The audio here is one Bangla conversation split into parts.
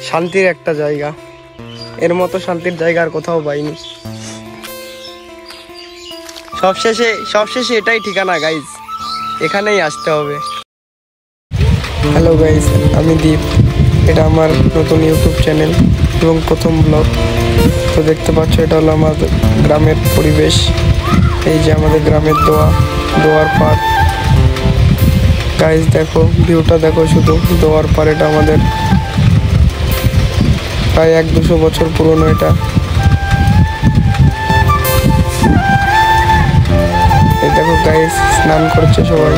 শান্তির একটা জায়গা, এর মতো শান্তির জায়গা আর কোথাও পাইনি। সবশেষে এটাই ঠিকানা গাইজ, এখানেই আসতে হবে। হ্যালো গাইজ, আমি দীপ, এটা আমার নতুন ইউটিউব চ্যানেল এবং প্রথম ব্লগ। তো দেখতে পাচ্ছ এটা হলো আমাদের গ্রামের পরিবেশ। এই যে আমাদের গ্রামের দোয়ার পার। গাইজ দেখো ভিউটা দেখো, শুধু দোয়ার পার। এটা আমাদের প্রায় 100-200 বছর পুরনো। এটা এই দেখো গাইজ, স্নান করছে সবাই।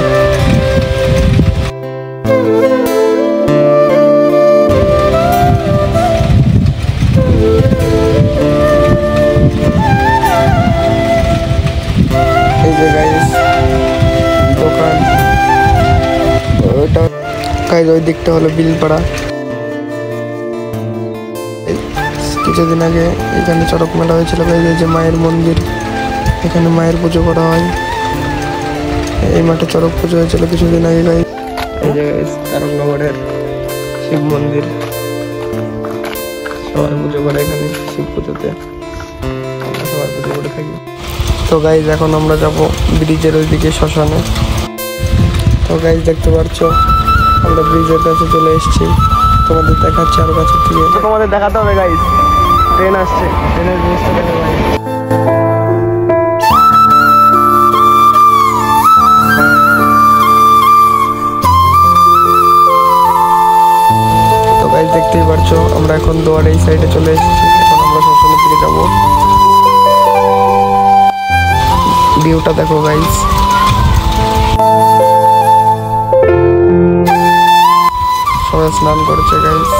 এই যে গাইজ দোকান, ওইটা গাইজ ওই দিকটা হলো বিলপাড়া। কিছুদিন আগে এখানে চড়ক মেলা হয়েছিল গাইজ। এই যে মায়ের মন্দির, এখানে মায়ের পুজো করা হয়। এই মাঠে চড়ক পুজো হয়েছিল কিছুদিন আগে গাইজ। এই যে তারকনগরের শিব মন্দির, সবাই পুজো করে এখানে। শিব পুজোতে আমরা সবাই পুজো করে থাকি। তো গাইজ এখন আমরা যাব ব্রিজের ওইদিকে শ্মশানে। তো গাইজ দেখতে পাচ্ছ আমরা ব্রিজের কাছে চলে এসেছি। তোমাদের দেখাচ্ছি আরো কাছে থেকে। তোমাদের দেখাতে হবে গাইজ, ট্রেন আসছে, ট্রেনের জিনিসটা দেখো গাইজ। তো গাইজ দেখতেই পাচ্ছ আমরা এখন দোয়ার এই সাইডে চলে এসেছি। এখন আমরা শ্মশানের দিকে যাবো। ভিউটা দেখো গাইজ, সবাই স্নান করছে গাইজ।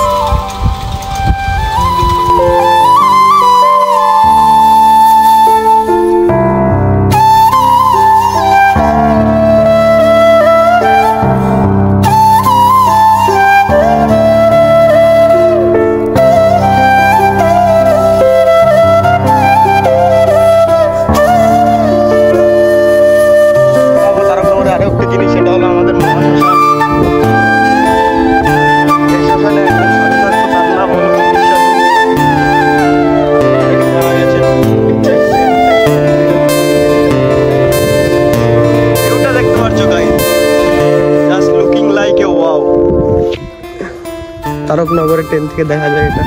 তারকনগরের ট্রেন থেকে দেখা যায় এটা।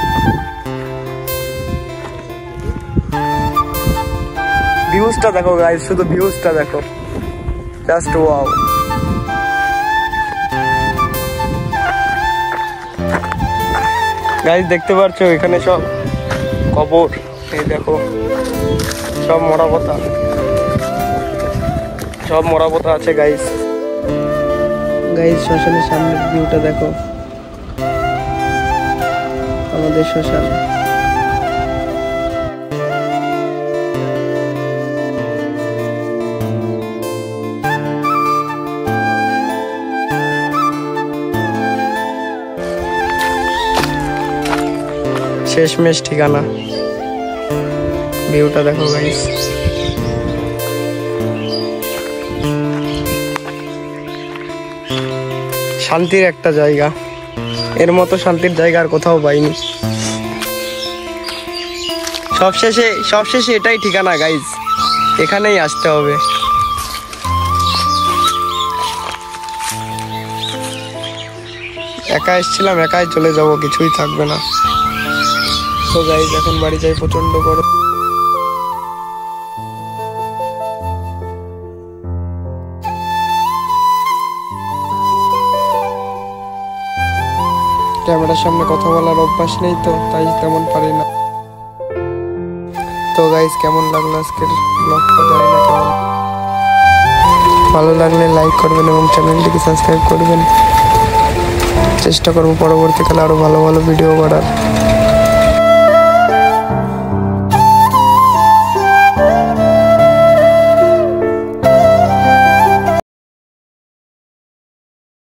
ভিউজটা দেখো গাইজ, শুধু ভিউজটা দেখো, জাস্ট ওয়াও। গাইজ দেখতে পাচ্ছ এখানে সব কবর। এই দেখো সব মরাপতা আছে গাইজ। শ্মশানের সামনের ভিউটা দেখো, আমাদের শ্মশান। শেষমেশ ঠিকানা, ভিউটা দেখো গাইস। শান্তির একটা জায়গা, এর মতো শান্তির জায়গা আর কোথাও পাইনি। সবশেষে এটাই ঠিকানা গাইজ, এখানেই আসতে হবে। একা এসেছিলাম, একাই চলে যাব, কিছুই থাকবে না। তো গাইজ এখন বাড়ি যাই, প্রচন্ড গরম। ক্যামেরার সামনে কথা বলার অভ্যাস নেই তো, তাই তেমন পারি না। তো গাইজ কেমন লাগলো আজকের ব্লগটা জানি না কেমন। ভালো লাগলে লাইক করবেন এবং চ্যানেলটিকে সাবস্ক্রাইব করবেন। চেষ্টা করবো পরবর্তীকালে আরো ভালো ভালো ভিডিও করার।